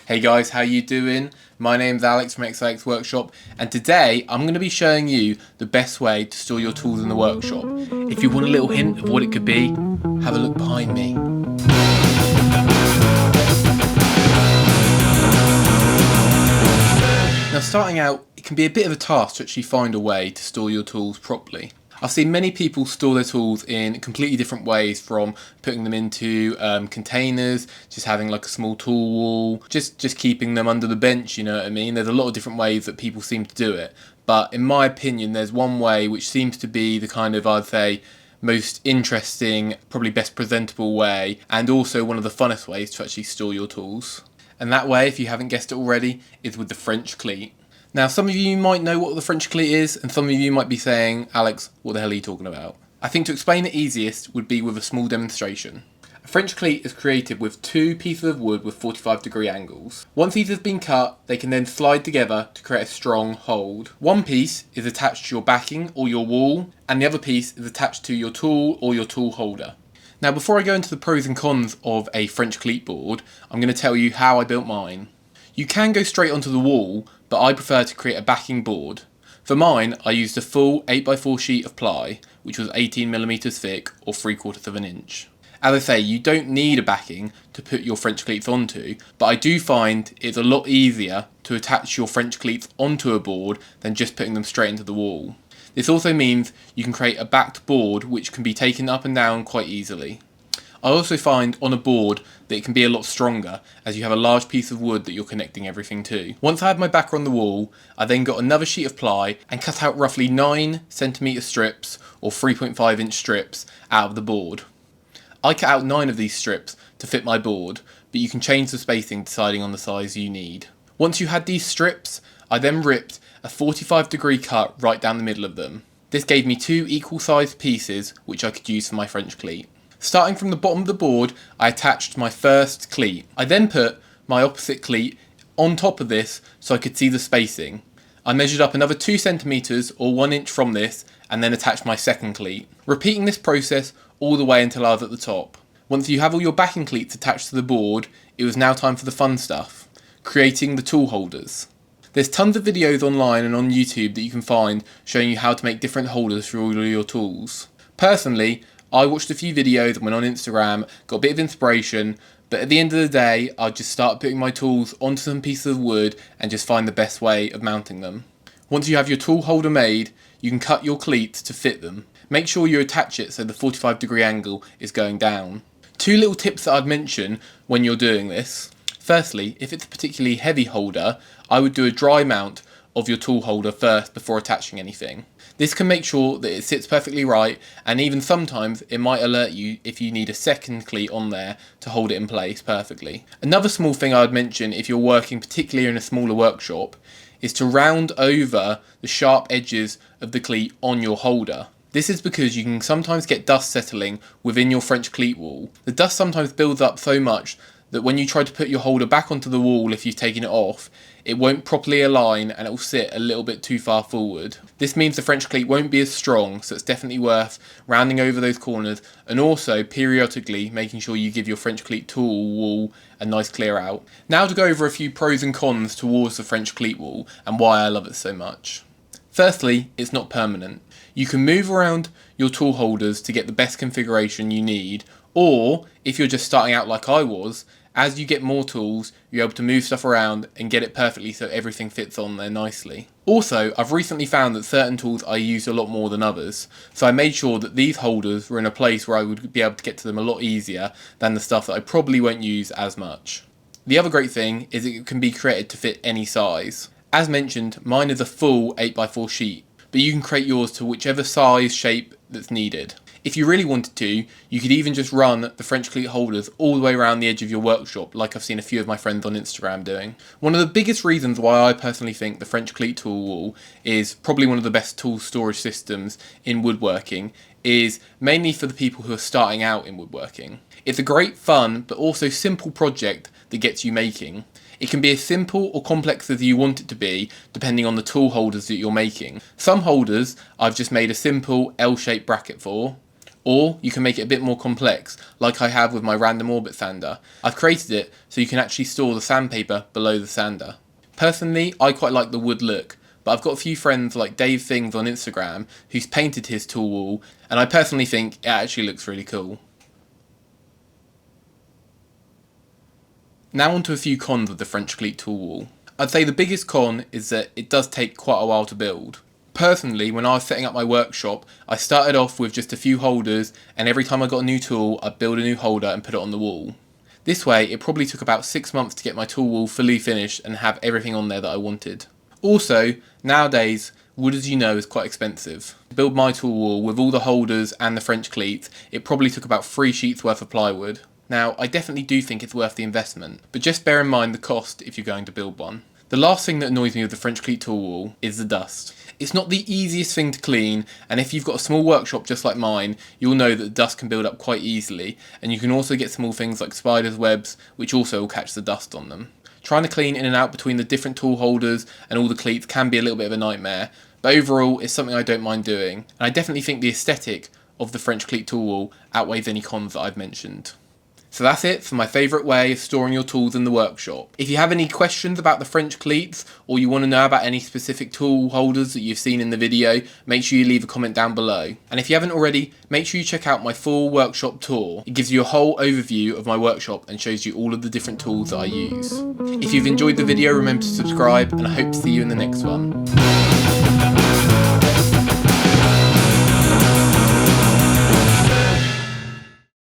Hey guys, how you doing? My name's Alex from Alex Workshop, and today I'm going to be showing you the best way to store your tools in the workshop. If you want a little hint of what it could be, have a look behind me. Now, starting out, it can be a bit of a task to actually find a way to store your tools properly. I've seen many people store their tools in completely different ways, from putting them into containers, just having like a small tool wall, just keeping them under the bench, you know what I mean? There's a lot of different ways that people seem to do it, but in my opinion there's one way which seems to be the kind of, I'd say, most interesting, probably best presentable way, and also one of the funnest ways to actually store your tools. And that way, if you haven't guessed it already, is with the French cleat. Now, some of you might know what the French cleat is, and some of you might be saying, Alex, what the hell are you talking about? I think to explain it easiest would be with a small demonstration. A French cleat is created with two pieces of wood with 45-degree angles. Once these have been cut, they can then slide together to create a strong hold. One piece is attached to your backing or your wall, and the other piece is attached to your tool or your tool holder. Now, before I go into the pros and cons of a French cleat board, I'm going to tell you how I built mine. You can go straight onto the wall, but I prefer to create a backing board. For mine, I used a full 8x4 sheet of ply, which was 18mm thick or 3/4 of an inch. As I say, you don't need a backing to put your French cleats onto, but I do find it's a lot easier to attach your French cleats onto a board than just putting them straight into the wall. This also means you can create a backed board which can be taken up and down quite easily. I also find on a board that it can be a lot stronger, as you have a large piece of wood that you're connecting everything to. Once I had my backer on the wall, I then got another sheet of ply and cut out roughly 9cm strips or 3.5-inch strips out of the board. I cut out 9 of these strips to fit my board, but you can change the spacing deciding on the size you need. Once you had these strips, I then ripped a 45-degree cut right down the middle of them. This gave me two equal sized pieces which I could use for my French cleat. Starting from the bottom of the board, I attached my first cleat. I then put my opposite cleat on top of this so I could see the spacing. I measured up another 2cm or 1 inch from this and then attached my second cleat. Repeating this process all the way until I was at the top. Once you have all your backing cleats attached to the board, it was now time for the fun stuff, creating the tool holders. There's tons of videos online and on YouTube that you can find showing you how to make different holders for all of your tools. Personally, I watched a few videos and went on Instagram, got a bit of inspiration, but at the end of the day, I'd just start putting my tools onto some pieces of wood and just find the best way of mounting them. Once you have your tool holder made, you can cut your cleats to fit them. Make sure you attach it so the 45-degree angle is going down. Two little tips that I'd mention when you're doing this. Firstly, if it's a particularly heavy holder, I would do a dry mount of your tool holder first before attaching anything. This can make sure that it sits perfectly right, and even sometimes it might alert you if you need a second cleat on there to hold it in place perfectly. Another small thing I would mention if you're working particularly in a smaller workshop is to round over the sharp edges of the cleat on your holder. This is because you can sometimes get dust settling within your French cleat wall. The dust sometimes builds up so much that when you try to put your holder back onto the wall if you've taken it off, it won't properly align and it will sit a little bit too far forward. This means the French cleat won't be as strong, so it's definitely worth rounding over those corners and also periodically making sure you give your French cleat tool wall a nice clear out. Now to go over a few pros and cons towards the French cleat wall and why I love it so much. Firstly, it's not permanent. You can move around your tool holders to get the best configuration you need, or if you're just starting out like I was, as you get more tools, you're able to move stuff around and get it perfectly so everything fits on there nicely. Also, I've recently found that certain tools I use a lot more than others, so I made sure that these holders were in a place where I would be able to get to them a lot easier than the stuff that I probably won't use as much. The other great thing is it can be created to fit any size. As mentioned, mine is a full 8x4 sheet, but you can create yours to whichever size shape that's needed. If you really wanted to, you could even just run the French cleat holders all the way around the edge of your workshop, like I've seen a few of my friends on Instagram doing. One of the biggest reasons why I personally think the French cleat tool wall is probably one of the best tool storage systems in woodworking is mainly for the people who are starting out in woodworking. It's a great fun but also simple project that gets you making. It can be as simple or complex as you want it to be, depending on the tool holders that you're making. Some holders I've just made a simple L-shaped bracket for. Or you can make it a bit more complex, like I have with my random orbit sander. I've created it so you can actually store the sandpaper below the sander. Personally, I quite like the wood look, but I've got a few friends like Dave Things on Instagram who's painted his tool wall, and I personally think it actually looks really cool. Now onto a few cons of the French cleat tool wall. I'd say the biggest con is that it does take quite a while to build. Personally, when I was setting up my workshop, I started off with just a few holders, and every time I got a new tool, I'd build a new holder and put it on the wall. This way, it probably took about 6 months to get my tool wall fully finished and have everything on there that I wanted. Also, nowadays, wood, as you know, is quite expensive. To build my tool wall with all the holders and the French cleats, it probably took about 3 sheets worth of plywood. Now, I definitely do think it's worth the investment, but just bear in mind the cost if you're going to build one. The last thing that annoys me with the French cleat tool wall is the dust. It's not the easiest thing to clean, and if you've got a small workshop just like mine, you'll know that the dust can build up quite easily, and you can also get small things like spiders' webs, which also will catch the dust on them. Trying to clean in and out between the different tool holders and all the cleats can be a little bit of a nightmare, but overall it's something I don't mind doing, and I definitely think the aesthetic of the French cleat tool wall outweighs any cons that I've mentioned. So that's it for my favourite way of storing your tools in the workshop. If you have any questions about the French cleats, or you want to know about any specific tool holders that you've seen in the video, make sure you leave a comment down below. And if you haven't already, make sure you check out my full workshop tour. It gives you a whole overview of my workshop and shows you all of the different tools that I use. If you've enjoyed the video, remember to subscribe, and I hope to see you in the next one.